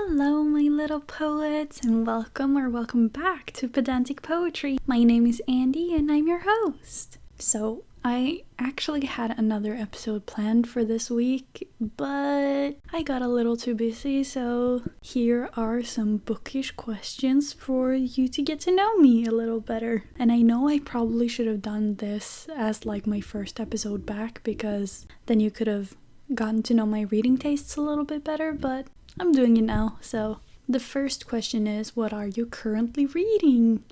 Hello, my little poets, and welcome back to Pedantic Poetry. My name is Andy, and I'm your host. So, I actually had another episode planned for this week, but I got a little too busy, so here are some bookish questions for you to get to know me a little better. And I know I probably should have done this as like my first episode back, because then you could have gotten to know my reading tastes a little bit better, but I'm doing it now. So the first question is, what are you currently reading?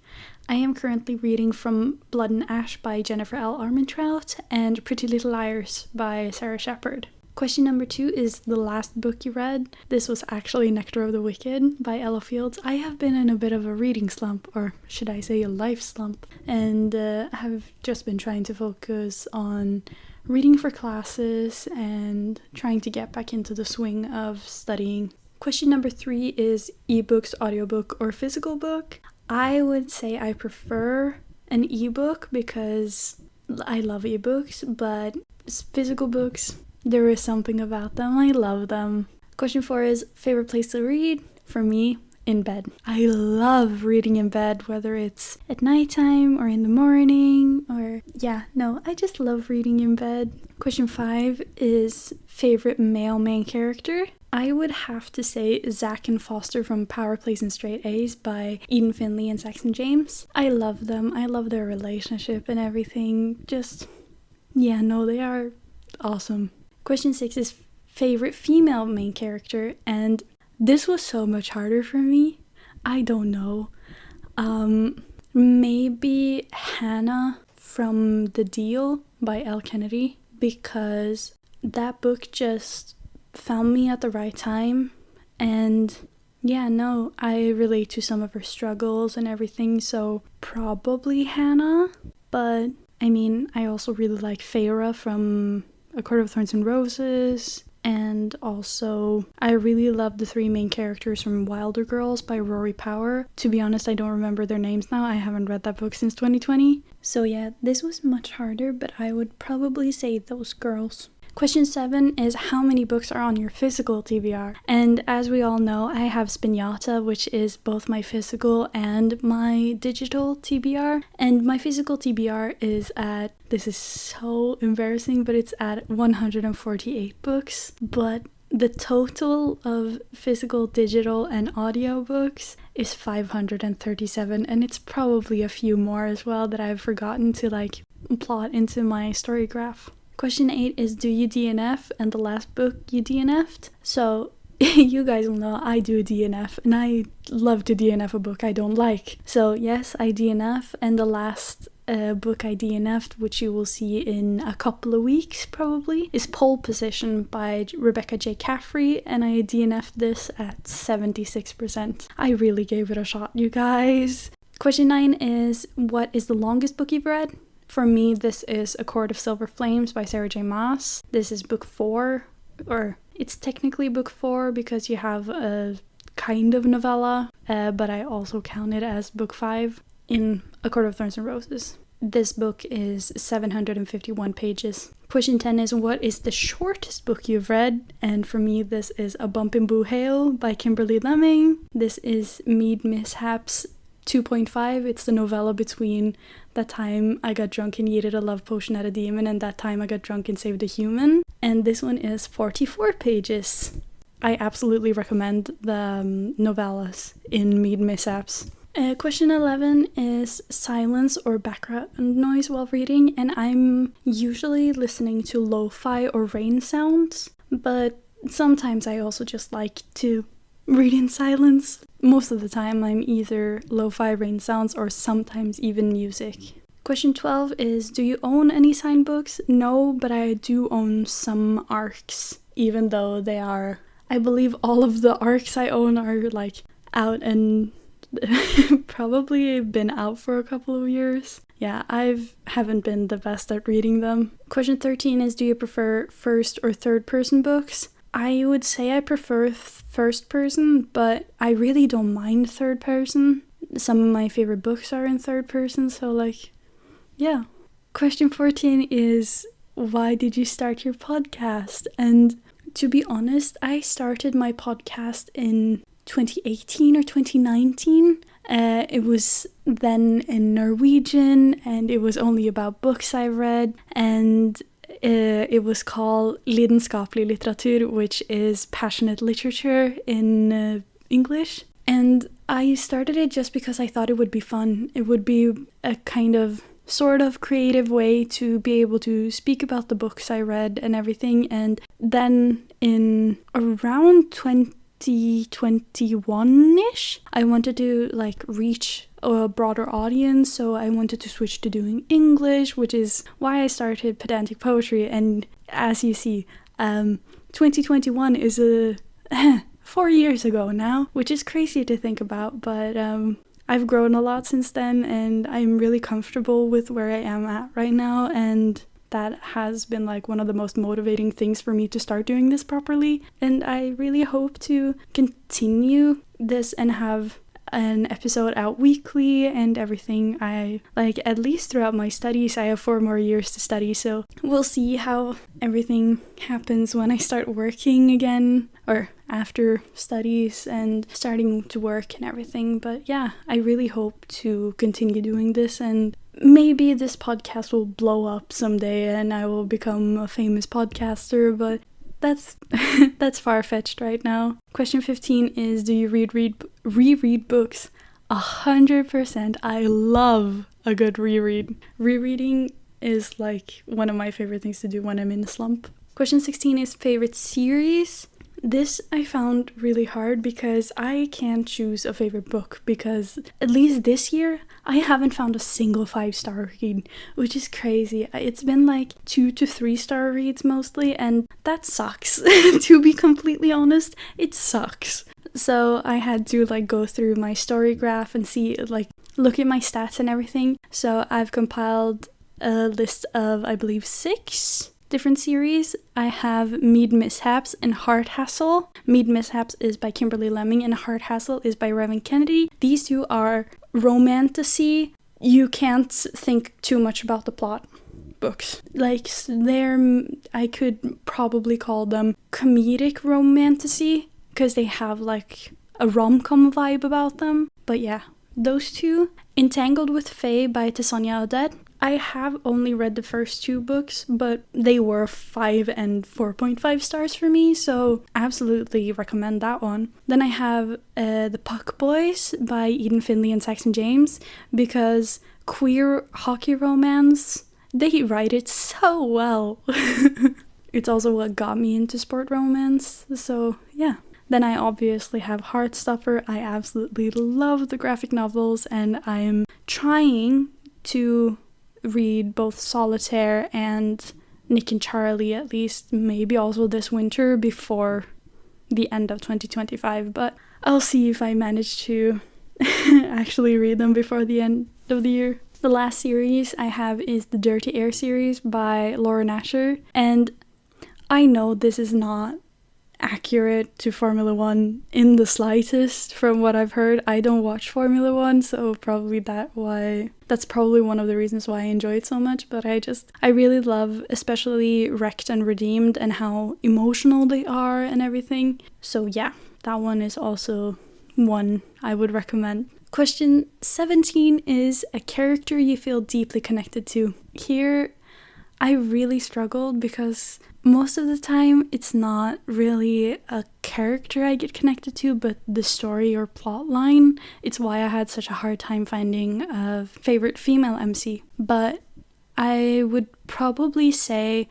I am currently reading From Blood and Ash by Jennifer L. Armentrout and Pretty Little Liars by Sarah Shepard. Question number 2 is the last book you read. This was actually Nectar of the Wicked by Ella Fields. I have been in a bit of a reading slump, or should I say a life slump, and have just been trying to focus on reading for classes and trying to get back into the swing of studying. Question number 3 is ebooks, audiobook, or physical book. I would say I prefer an ebook because I love ebooks, but physical books, there is something about them. I love them. Question 4 is favorite place to read? For me, in bed. I love reading in bed, whether it's at nighttime or in the morning, or I just love reading in bed. Question 5 is favorite male main character. I would have to say Zach and Foster from Power Plays and Straight A's by Eden Finley and Saxon James. I love them. I love their relationship and everything. They are awesome. Question 6 is favorite female main character, and this was so much harder for me. I don't know. Maybe Hannah from The Deal by Elle Kennedy, because that book just found me at the right time, and I relate to some of her struggles and everything, so probably Hannah. But I mean, I also really like Feyre from A Court of Thorns and Roses, and also I really love the 3 main characters from Wilder Girls by Rory Power. To be honest, I don't remember their names now. I haven't read that book since 2020. So yeah, this was much harder, but I would probably say those girls. Question 7 is how many books are on your physical TBR? And as we all know, I have Spinata, which is both my physical and my digital TBR. And my physical TBR is at, this is so embarrassing, but it's at 148 books. But the total of physical, digital, and audio books is 537, and it's probably a few more as well that I've forgotten to plot into my story graph. Question 8 is, do you DNF? And the last book you DNF'd? So, you guys will know I do DNF, and I love to DNF a book I don't like. So yes, I DNF, and the last book I DNF'd, which you will see in a couple of weeks probably, is Pole Position by Rebecca J. Caffrey, and I DNF'd this at 76%. I really gave it a shot, you guys. Question 9 is, what is the longest book you've read? For me, this is A Court of Silver Flames by Sarah J. Maas. This is book 4, or it's technically book 4 because you have a kind of novella, but I also count it as book 5 in A Court of Thorns and Roses. This book is 751 pages. Question 10 is, what is the shortest book you've read? And for me, this is A Bump in Boo Hale by Kimberly Lemming. This is Mead Mishaps 2.5. It's the novella between that time I got drunk and yeeted a love potion at a demon and that time I got drunk and saved a human. And this one is 44 pages. I absolutely recommend the novellas in Mead Mishaps. Question 11 is silence or background noise while reading, and I'm usually listening to lo-fi or rain sounds, but sometimes I also just like to read in silence. Most of the time I'm either lo-fi rain sounds or sometimes even music. Question 12 is, do you own any signed books? No, but I do own some ARCs, even though they are, I believe all of the ARCs I own are out and probably been out for a couple of years. Yeah, I haven't been the best at reading them. Question 13 is, do you prefer first or third person books? I would say I prefer first person, but I really don't mind third person. Some of my favorite books are in third person, so yeah. Question 14 is, why did you start your podcast? And to be honest, I started my podcast in 2018 or 2019. It was then in Norwegian, and it was only about books I read, and it was called lidenskapelig litteratur, which is passionate literature in English. And I started it just because I thought it would be fun. It would be a kind of sort of creative way to be able to speak about the books I read and everything. And then in around 2021-ish, I wanted to reach a broader audience, so I wanted to switch to doing English, which is why I started Pedantic Poetry. And as you see, 2021 is 4 years ago now, which is crazy to think about, but I've grown a lot since then, and I'm really comfortable with where I am at right now, and that has been one of the most motivating things for me to start doing this properly. And I really hope to continue this and have an episode out weekly and everything. I at least throughout my studies. I have 4 more years to study, so we'll see how everything happens when I start working again, or after studies and starting to work and everything. But yeah, I really hope to continue doing this, and maybe this podcast will blow up someday and I will become a famous podcaster, but that's far-fetched right now. Question 15 is, do you reread books? 100%. I love a good reread. Rereading is one of my favorite things to do when I'm in a slump. Question 16 is favorite series. This I found really hard because I can't choose a favorite book, because at least this year I haven't found a single 5-star read, which is crazy. It's been 2 to 3-star reads mostly, and that sucks. To be completely honest, it sucks. So I had to go through my story graph and see look at my stats and everything. So I've compiled a list of, I believe, 6 different series. I have Mead Mishaps and Heart Hassle. Mead Mishaps is by Kimberly Lemming and Heart Hassle is by Revan Kennedy. These two are romantasy. You can't think too much about the plot books. I could probably call them comedic romantasy because they have a rom-com vibe about them. But yeah, those two. Entangled with Faye by Tessania Odette. I have only read the first 2 books, but they were 5 and 4.5 stars for me, so absolutely recommend that one. Then I have The Puck Boys by Eden Finley and Saxon James, because queer hockey romance, they write it so well. It's also what got me into sport romance, so yeah. Then I obviously have Heartstopper. I absolutely love the graphic novels, and I'm trying to read both Solitaire and Nick and Charlie, at least maybe also this winter before the end of 2025, but I'll see if I manage to actually read them before the end of the year. The last series I have is the Dirty Air series by Lauren Asher, and I know this is not accurate to Formula 1 in the slightest from what I've heard. I don't watch Formula 1, so that's probably one of the reasons why I enjoy it so much, but I really love especially Wrecked and Redeemed and how emotional they are and everything. So yeah, that one is also one I would recommend. Question 17 is a character you feel deeply connected to. Here I really struggled because most of the time it's not really a character I get connected to, but the story or plot line. It's why I had such a hard time finding a favorite female MC. But I would probably say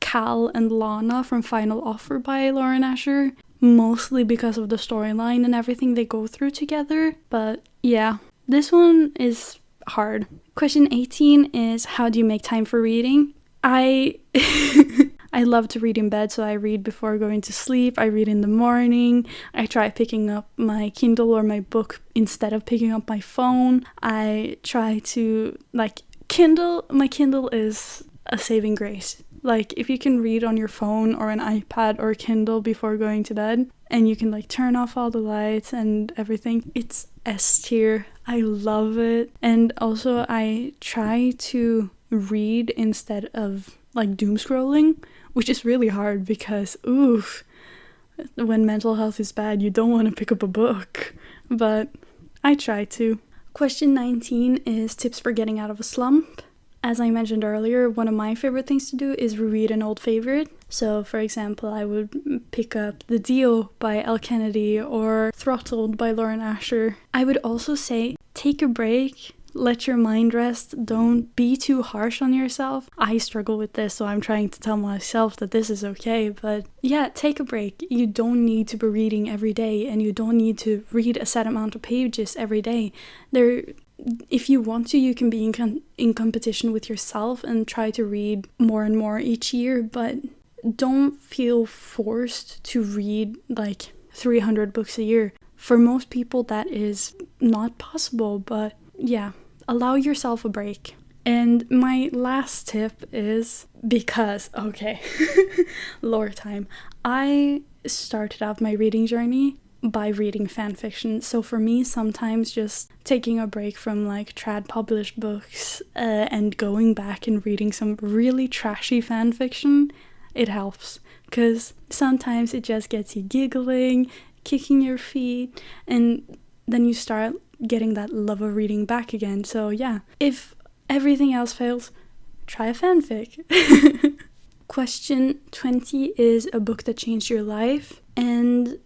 Cal and Lana from Final Offer by Lauren Asher, mostly because of the storyline and everything they go through together. But yeah, this one is hard. Question 18 is, how do you make time for reading? I love to read in bed, so I read before going to sleep. I read in the morning. I try picking up my Kindle or my book instead of picking up my phone. I try to, my Kindle is a saving grace. If you can read on your phone or an iPad or Kindle before going to bed, and you can turn off all the lights and everything, it's S tier. I love it. And also I try to read instead of doom scrolling, which is really hard because when mental health is bad, you don't want to pick up a book. But I try to. Question 19 is tips for getting out of a slump. As I mentioned earlier, one of my favorite things to do is reread an old favorite. So, for example, I would pick up The Deal by Elle Kennedy or Throttled by Lauren Asher. I would also say take a break. Let your mind rest. Don't be too harsh on yourself. I struggle with this, so I'm trying to tell myself that this is okay. But yeah, take a break. You don't need to be reading every day, and you don't need to read a set amount of pages every day. If you want to, you can be in competition with yourself and try to read more and more each year, but don't feel forced to read like 300 books a year. For most people, that is not possible, but yeah. Allow yourself a break. And my last tip is because, okay, lore time. I started out my reading journey by reading fan fiction. So for me, sometimes just taking a break from like trad published books and going back and reading some really trashy fan fiction, it helps. Because sometimes it just gets you giggling, kicking your feet, and then you start getting that love of reading back again. So yeah, if everything else fails, try a fanfic. Question 20 is a book that changed your life, and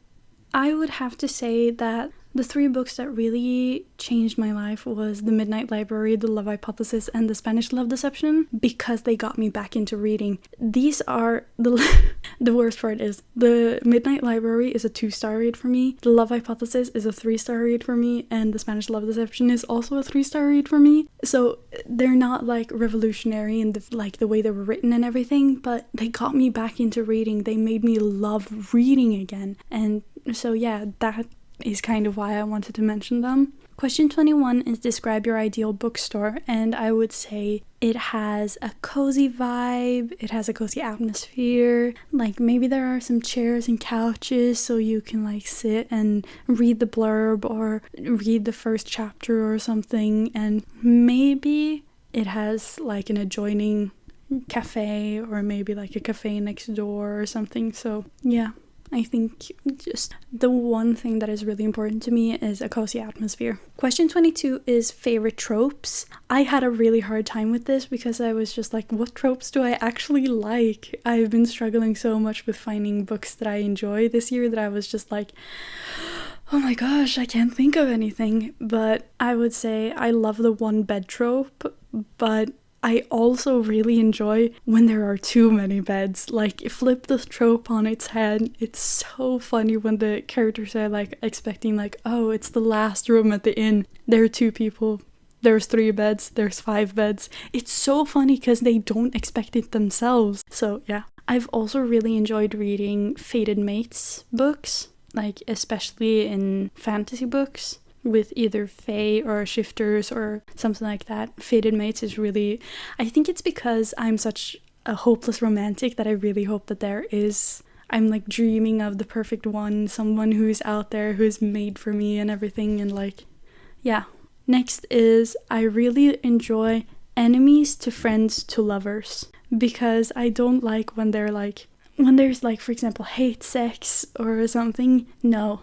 I would have to say that the 3 books that really changed my life was The Midnight Library, The Love Hypothesis, and The Spanish Love Deception, because they got me back into reading. These are the worst part is The Midnight Library is a 2-star read for me, The Love Hypothesis is a 3-star read for me, and The Spanish Love Deception is also a 3-star read for me. So they're not like revolutionary in the way they were written and everything, but they got me back into reading. They made me love reading again. And so yeah, that is kind of why I wanted to mention them. Question 21 is describe your ideal bookstore, and I would say it has a cozy vibe, it has a cozy atmosphere, like maybe there are some chairs and couches so you can like sit and read the blurb or read the first chapter or something, and maybe it has like an adjoining cafe or maybe like a cafe next door or something. So yeah, I think just the one thing that is really important to me is a cozy atmosphere. Question 22 is favorite tropes. I had a really hard time with this because I was just like, what tropes do I actually like? I've been struggling so much with finding books that I enjoy this year that I was just like, oh my gosh, I can't think of anything. But I would say I love the one bed trope, but I also really enjoy when there are too many beds. Like, flip the trope on its head. It's so funny when the characters are like expecting like, oh, it's the last room at the inn. There are 2 people. There's 3 beds. There's 5 beds. It's so funny because they don't expect it themselves. So yeah. I've also really enjoyed reading fated mates books, like especially in fantasy books, with either fae or shifters or something like that. Fated mates is really, I think it's because I'm such a hopeless romantic that I really hope that I'm like dreaming of the perfect one, someone who's out there who's made for me and everything, and like, yeah. Next is I really enjoy enemies to friends to lovers, because I don't like when there's like, for example, hate sex or something. No,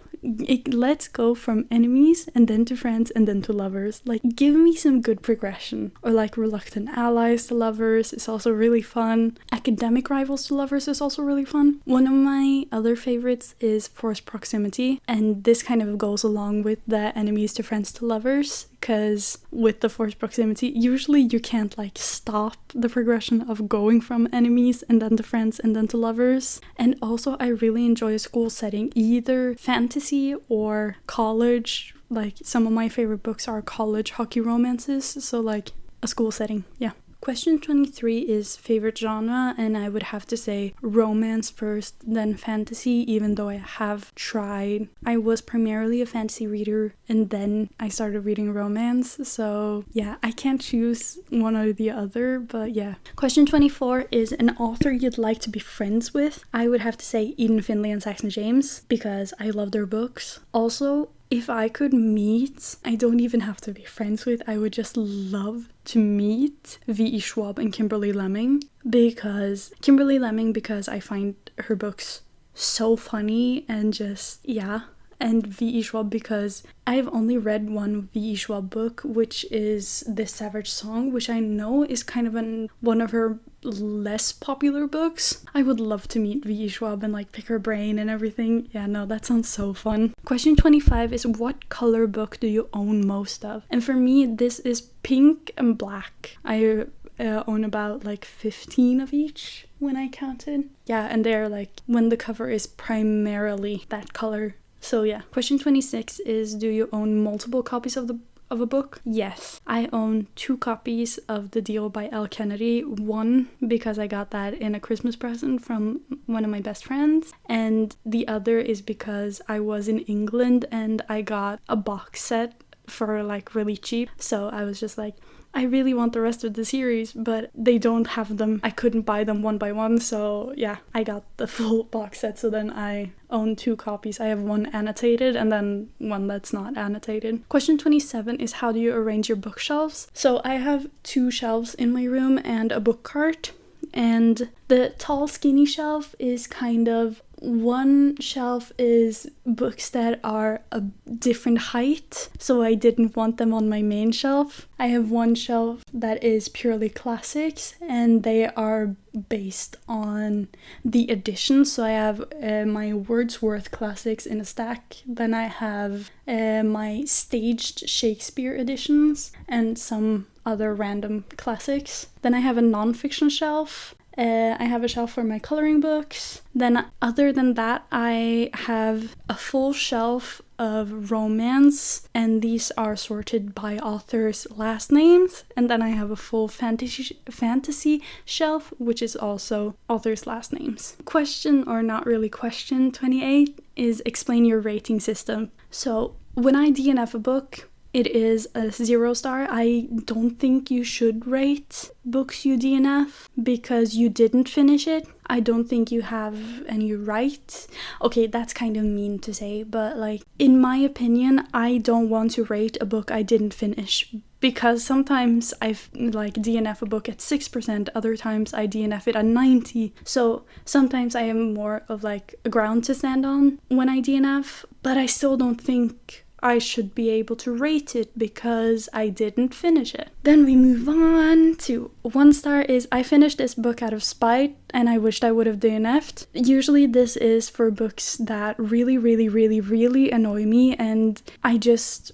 let's go from enemies and then to friends and then to lovers. Like, give me some good progression. Or like reluctant allies to lovers is also really fun. Academic rivals to lovers is also really fun. One of my other favorites is forced proximity, and this kind of goes along with the enemies to friends to lovers, because with the forced proximity, usually you can't like stop the progression of going from enemies and then to friends and then to lovers. And also I really enjoy a school setting, either fantasy or college. Like, some of my favorite books are college hockey romances, so like a school setting, yeah. Question 23 is favorite genre, and I would have to say romance first, then fantasy, even though I have tried. I was primarily a fantasy reader, and then I started reading romance, so yeah, I can't choose one or the other, but yeah. Question 24 is an author you'd like to be friends with. I would have to say Eden Finley and Saxon James, because I love their books. Also, if I could meet, I don't even have to be friends with, I would just love to meet V.E. Schwab and Kimberly Lemming, because I find her books so funny and just, yeah. And V.E. Schwab, because I've only read one V.E. Schwab book, which is The Savage Song, which I know is kind of one of her less popular books. I would love to meet V.E. Schwab and like pick her brain and everything. Yeah, no, that sounds so fun. Question 25 is, what color book do you own most of? And for me, this is pink and black. I own about like 15 of each when I counted. Yeah, and they're like when the cover is primarily that color. So yeah. Question 26 is, do you own multiple copies of a book? Yes. I own 2 copies of The Deal by Elle Kennedy. One because I got that in a Christmas present from one of my best friends, and the other is because I was in England and I got a box set for like really cheap. So I was just like, I really want the rest of the series, but they don't have them. I couldn't buy them one by one, so yeah, I got the full box set. So then I own 2 copies. I have one annotated and then one that's not annotated. Question 27 is, how do you arrange your bookshelves? So I have 2 shelves in my room and a book cart. And the tall skinny shelf is kind of, one shelf is books that are a different height, so I didn't want them on my main shelf. I have one shelf that is purely classics, and they are based on the editions. So I have my Wordsworth classics in a stack, then I have my staged Shakespeare editions and some other random classics. Then I have a non-fiction shelf. I have a shelf for my coloring books. Then other than that, I have a full shelf of romance, and these are sorted by authors' last names. And then I have a full fantasy shelf, which is also authors' last names. Question, or not really question, 28 is, explain your rating system. So when I DNF a book, it is a 0 star. I don't think you should rate books you DNF because you didn't finish it. I don't think you have any right. Okay, that's kind of mean to say, but like, in my opinion, I don't want to rate a book I didn't finish, because sometimes I've like DNF a book at 6%, other times I DNF it at 90. So sometimes I have more of like a ground to stand on when I DNF, but I still don't think I should be able to rate it because I didn't finish it. Then we move on to 1 star is, I finished this book out of spite and I wished I would have DNF'd. Usually this is for books that really, really, really, really annoy me, and I just...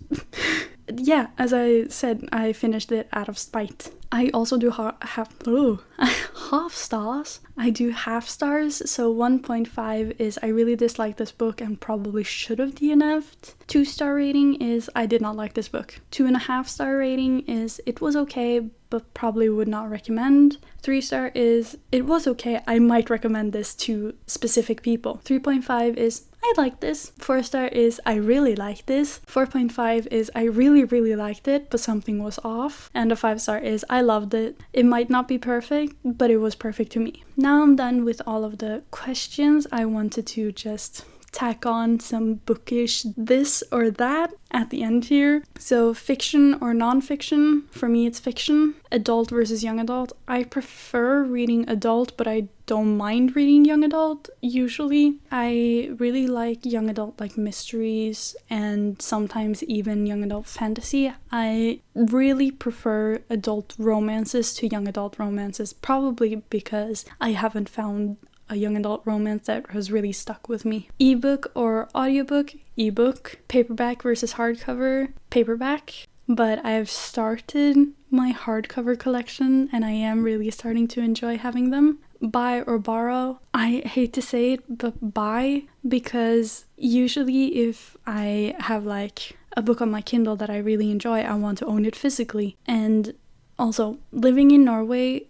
yeah, as I said, I finished it out of spite. I also do half stars. I do half stars, so 1.5 is, I really dislike this book and probably should have DNF'd. 2-star rating is, I did not like this book. 2.5-star rating is, it was okay, but probably would not recommend. 3-star is, it was okay, I might recommend this to specific people. 3.5 is, I like this. 4-star is, I really like this. 4.5 is, I really, really liked it, but something was off. And a 5-star is, I loved it. It might not be perfect, but it was perfect to me. Now I'm done with all of the questions. I wanted to just tack on some bookish this or that at the end here. So fiction or non-fiction, for me it's fiction. Adult versus young adult. I prefer reading adult, but I don't mind reading young adult usually. I really like young adult like mysteries and sometimes even young adult fantasy. I really prefer adult romances to young adult romances, probably because I haven't found a young adult romance that has really stuck with me. Ebook or audiobook? Ebook. Paperback versus hardcover? Paperback. But I've started my hardcover collection and I am really starting to enjoy having them. Buy or borrow? I hate to say it, but buy, because usually if I have like a book on my Kindle that I really enjoy, I want to own it physically. And also, living in Norway,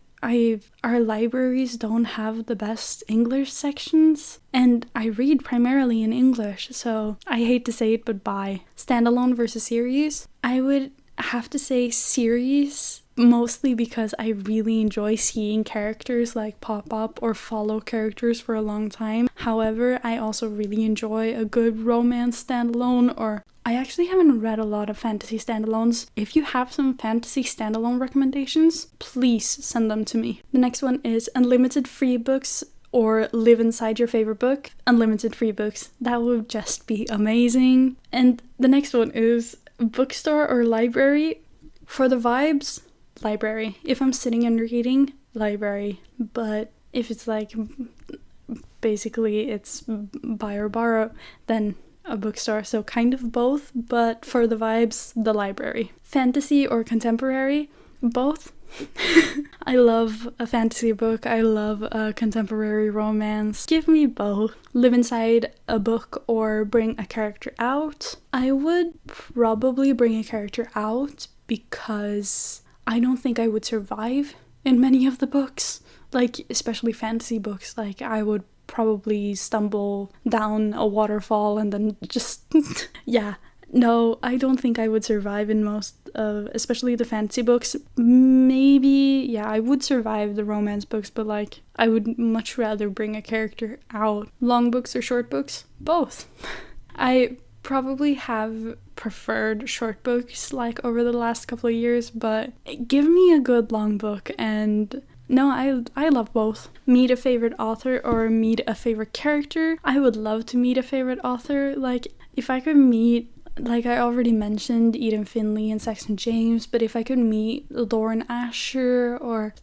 our libraries don't have the best English sections, and I read primarily in English, so I hate to say it, but buy. Standalone versus series? I would have to say series, mostly because I really enjoy seeing characters like pop up or follow characters for a long time. However, I also really enjoy a good romance standalone, or I actually haven't read a lot of fantasy standalones. If you have some fantasy standalone recommendations, please send them to me. The next one is unlimited free books or live inside your favorite book, unlimited free books. That would just be amazing. And the next one is bookstore or library. For the vibes, library. If I'm sitting and reading, library. But if it's like basically it's buy or borrow, then a bookstore. So kind of both, but for the vibes, the library. Fantasy or contemporary, both. I love a fantasy book. I love a contemporary romance. Give me both. Live inside a book or bring a character out. I would probably bring a character out because I don't think I would survive in many of the books. Like, especially fantasy books. Like, I would probably stumble down a waterfall and then just yeah. No, I don't think I would survive in most of, especially the fantasy books. Maybe, yeah, I would survive the romance books, but like, I would much rather bring a character out. Long books or short books? Both. I probably have preferred short books like over the last couple of years, but give me a good long book. And no, I love both. Meet a favorite author or meet a favorite character. I would love to meet a favorite author. Like, if I could meet, like I already mentioned, Eden Finley and Saxon James, but if I could meet Lauren Asher or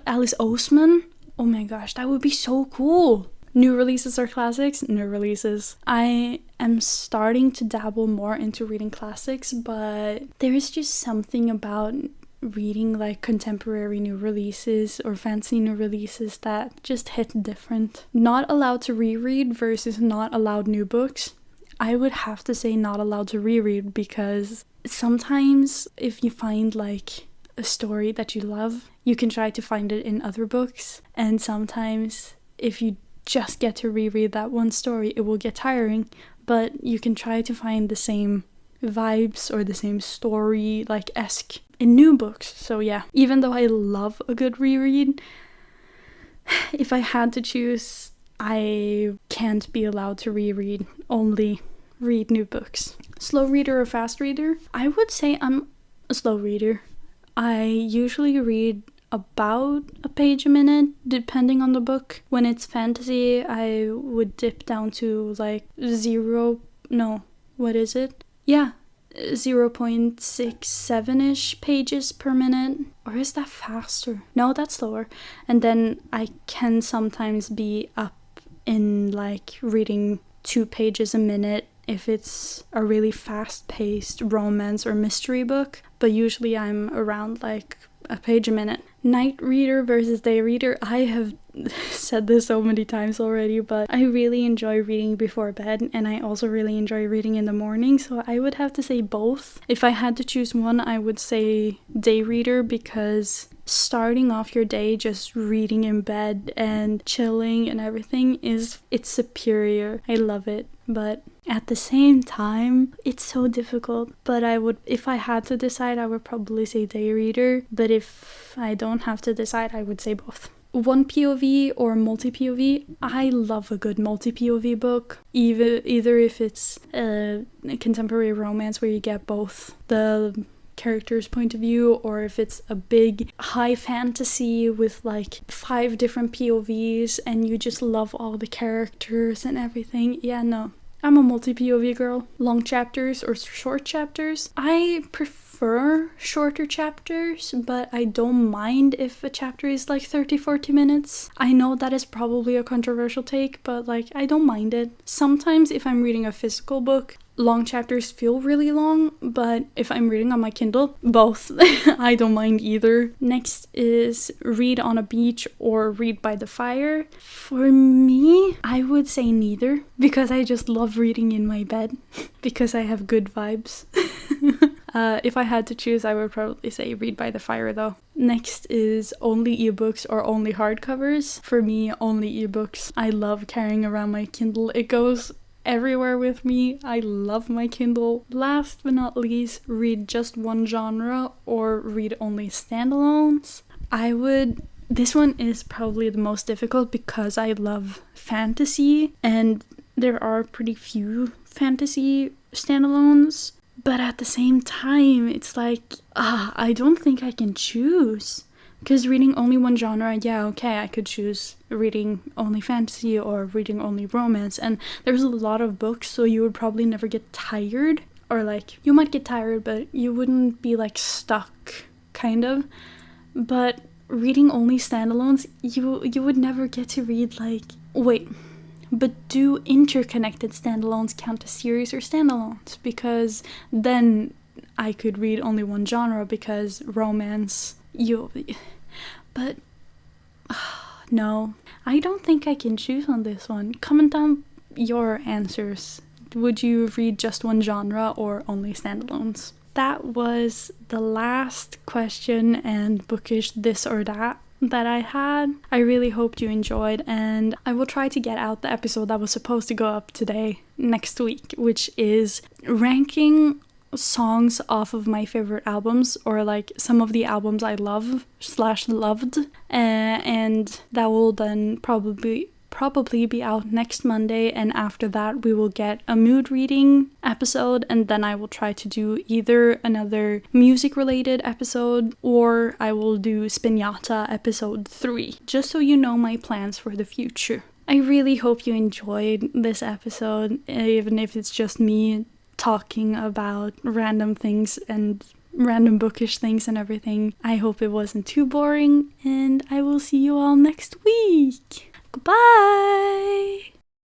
Alice Oseman, oh my gosh, that would be so cool. New releases or classics? New releases. I am starting to dabble more into reading classics, but there is just something about reading like contemporary new releases or fancy new releases that just hit different. Not allowed to reread versus not allowed new books. I would have to say not allowed to reread, because sometimes if you find like a story that you love, you can try to find it in other books, and sometimes if you just get to reread that one story, it will get tiring, but you can try to find the same vibes or the same story like esque in new books. So yeah, even though I love a good reread, if I had to choose, I can't be allowed to reread, only read new books. Slow reader or fast reader? I would say I'm a slow reader. I usually read about a page a minute, depending on the book. When it's fantasy, I would dip down to like 0.67-ish pages per minute. Or is that faster? No, that's slower. And then I can sometimes be up in like reading 2 pages a minute if it's a really fast-paced romance or mystery book. But usually I'm around like a page a minute. Night reader versus day reader. I have said this so many times already, but I really enjoy reading before bed, and I also really enjoy reading in the morning, so I would have to say both. If I had to choose one, I would say day reader, because starting off your day just reading in bed and chilling and everything it's superior. I love it. But at the same time, it's so difficult. But if I had to decide, I would probably say day reader. But if I don't have to decide, I would say both. One POV or multi-POV? I love a good multi-POV book. Either if it's a contemporary romance where you get both the character's point of view, or if it's a big high fantasy with like 5 different POVs and you just love all the characters and everything. Yeah, no. I'm a multi-POV girl. Long chapters or short chapters? I prefer shorter chapters, but I don't mind if a chapter is like 30-40 minutes. I know that is probably a controversial take, but like I don't mind it. Sometimes if I'm reading a physical book, long chapters feel really long, but if I'm reading on my Kindle, both. I don't mind either. Next is read on a beach or read by the fire. For me, I would say neither, because I just love reading in my bed, because I have good vibes. If I had to choose, I would probably say read by the fire though. Next is only ebooks or only hardcovers. For me, only ebooks. I love carrying around my Kindle. It goes everywhere with me. I love my Kindle. Last but not least, read just one genre or read only standalones. This one is probably the most difficult because I love fantasy and there are pretty few fantasy standalones. But at the same time, it's like, I don't think I can choose. Because reading only one genre, yeah, okay, I could choose reading only fantasy or reading only romance, and there's a lot of books, so you would probably never get tired, or like, you might get tired, but you wouldn't be like stuck, kind of. But reading only standalones, you would never get to read like, wait, but do interconnected standalones count as series or standalones? Because then I could read only one genre, because romance, but no, I don't think I can choose on this one. Comment down your answers. Would you read just one genre or only standalones? That was the last question and bookish this or that I had. I really hoped you enjoyed, and I will try to get out the episode that was supposed to go up today next week, which is ranking songs off of my favorite albums, or like some of the albums I loved, and that will then probably be out next Monday, and after that we will get a mood reading episode, and then I will try to do either another music related episode, or I will do Spinata episode 3, just so you know my plans for the future. I really hope you enjoyed this episode, even if it's just me talking about random things and random bookish things and everything. I hope it wasn't too boring, and I will see you all next week. Goodbye!